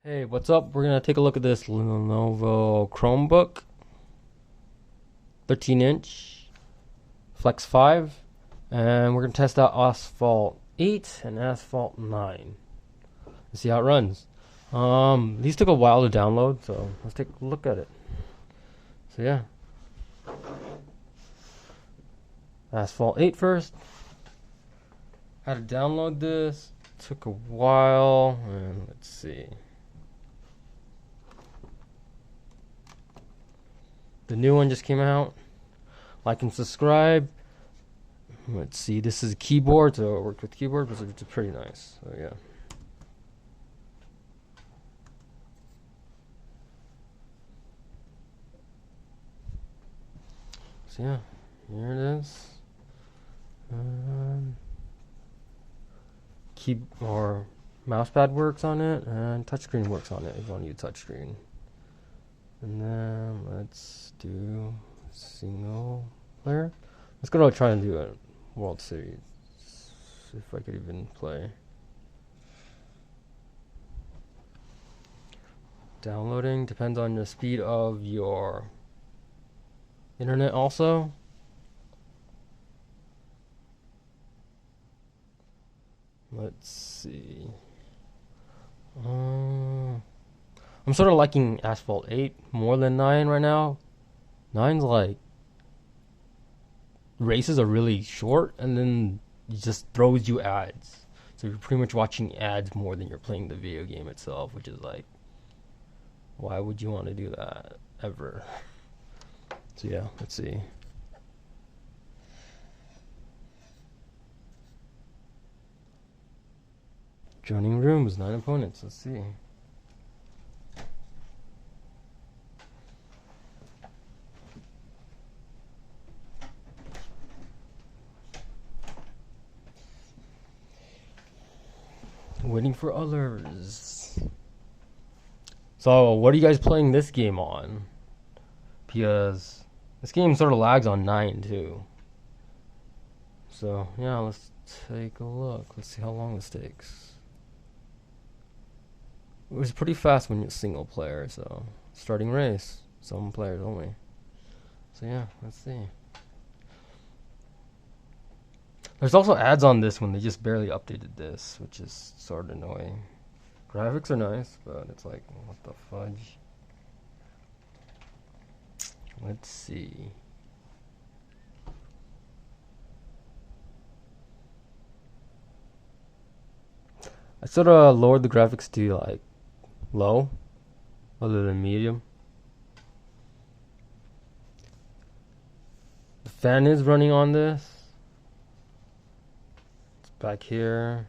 Hey, what's up? We're gonna take a look at this Lenovo Chromebook, 13-inch, Flex 5, and we're gonna test out Asphalt 8 and Asphalt 9 and see how it runs. These took a while to download, so let's take a look at it. So yeah, Asphalt 8 first. Had to download this. Took a while, and let's see. The new one just came out. Like and subscribe. Let's see. This is a keyboard, so it worked with keyboard, but it's pretty nice. So yeah. So yeah, here it is. Key or mousepad works on it, and touchscreen works on it if you want to use touchscreen. And then let's do single player. Let's go to try and do a World Series. See if I could even play. Downloading depends on the speed of your internet also. Let's see. I'm sort of liking Asphalt 8 more than 9 right now. 9's like races are really short, and then it just throws you ads. So you're pretty much watching ads more than you're playing the video game itself, which is like, why would you want to do that ever? So yeah, let's see. Joining rooms, 9 opponents. Let's see. Waiting for others. So, what are you guys playing this game on? Because this game sort of lags on 9 too. So, yeah, let's take a look. Let's see how long this takes. It was pretty fast when you're single player, so starting race, some players only. So yeah, let's see. There's also ads on this one. They just barely updated this, which is sort of annoying. Graphics are nice, but it's like, what the fudge? Let's see. I sort of lowered the graphics to like low, other than medium. The fan is running on this. It's back here.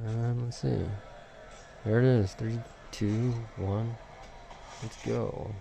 Let's see. There it is. 3, 2, 1. Let's go.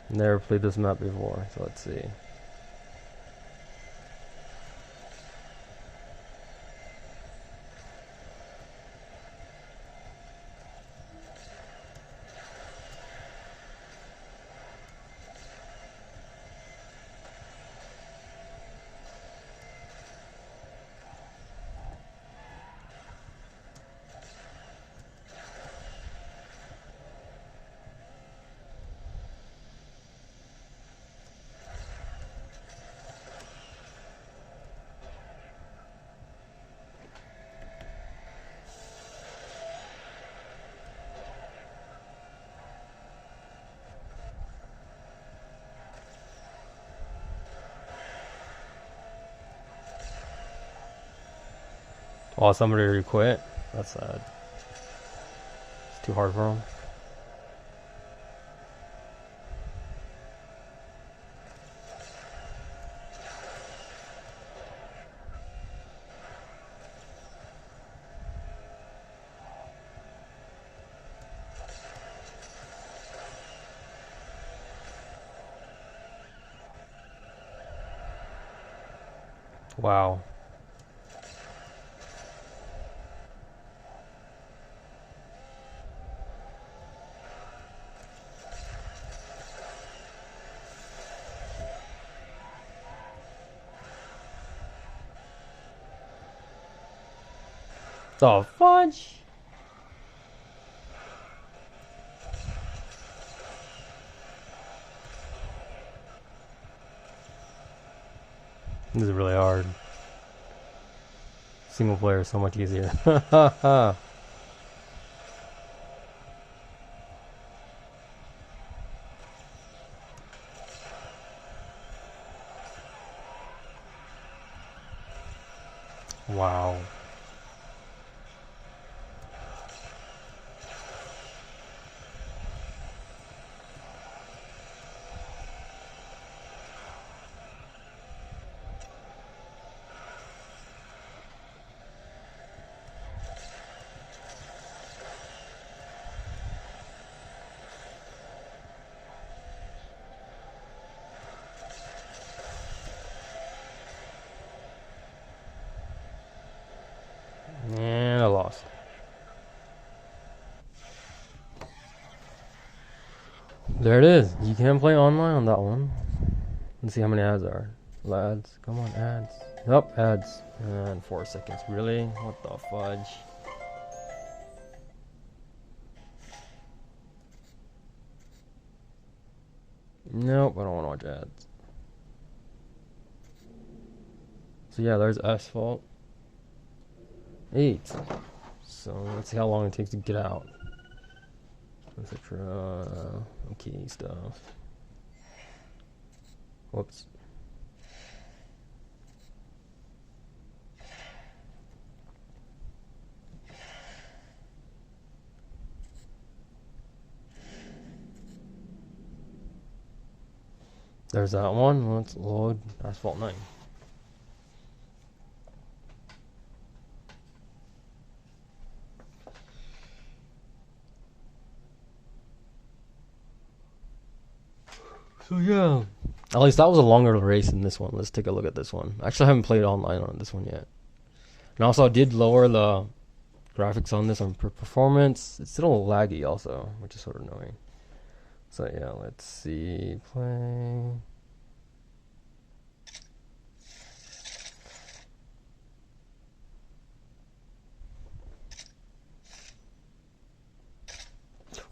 Never played this map before, so let's see. Oh, somebody already quit? That's sad. It's too hard for them. Wow. The fudge? This is really hard. Single player is so much easier. Wow. And I lost. There it is. You can play online on that one. Let's see how many ads are. Ads. Come on, ads. Nope, ads. And 4 seconds. Really? What the fudge? Nope, I don't want to watch ads. So yeah, there's Asphalt 8. So let's see how long it takes to get out. Etc. Okay, stuff. Whoops. There's that one. Let's load Asphalt 9. So yeah, at least that was a longer race than this one. Let's take a look at this one. Actually, I haven't played online on this one yet. And also, I did lower the graphics on this one for performance. It's still laggy also, which is sort of annoying. So yeah, let's see. Play.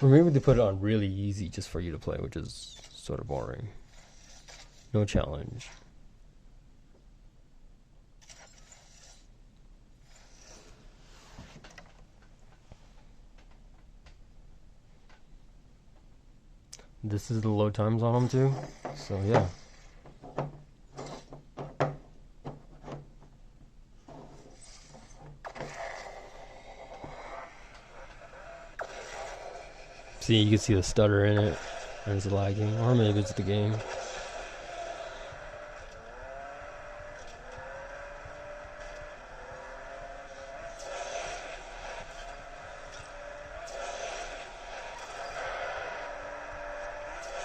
Or maybe they put it on really easy just for you to play, which is sort of boring. No challenge. This is the load times on them too. So yeah. See, you can see the stutter in it, and it's lagging, or maybe it's the game.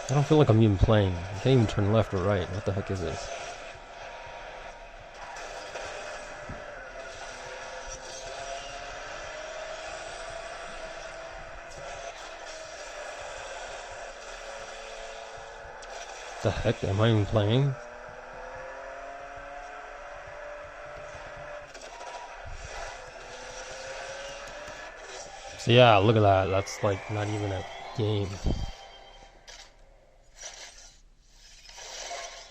I don't feel like I'm even playing. I can't even turn left or right. What the heck is this? The heck? Am I even playing? So yeah, look at that. That's like not even a game.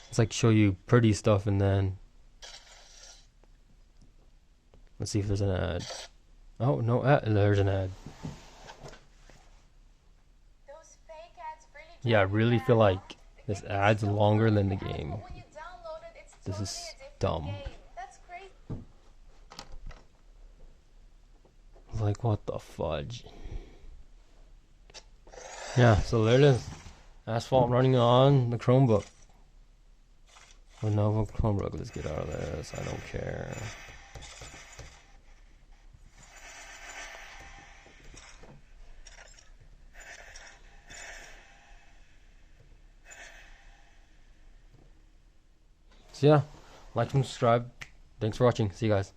It's like show you pretty stuff and then let's see if there's an ad. Oh, no ad. There's an ad. Those fake ads really Yeah, I really feel like this ad's longer than the game. This is dumb. That's crazy. Like, what the fudge? Yeah, so there it is. Asphalt running on the Chromebook. Lenovo Chromebook. Let's get out of this. I don't care. So yeah, like and subscribe. Thanks for watching. See you guys.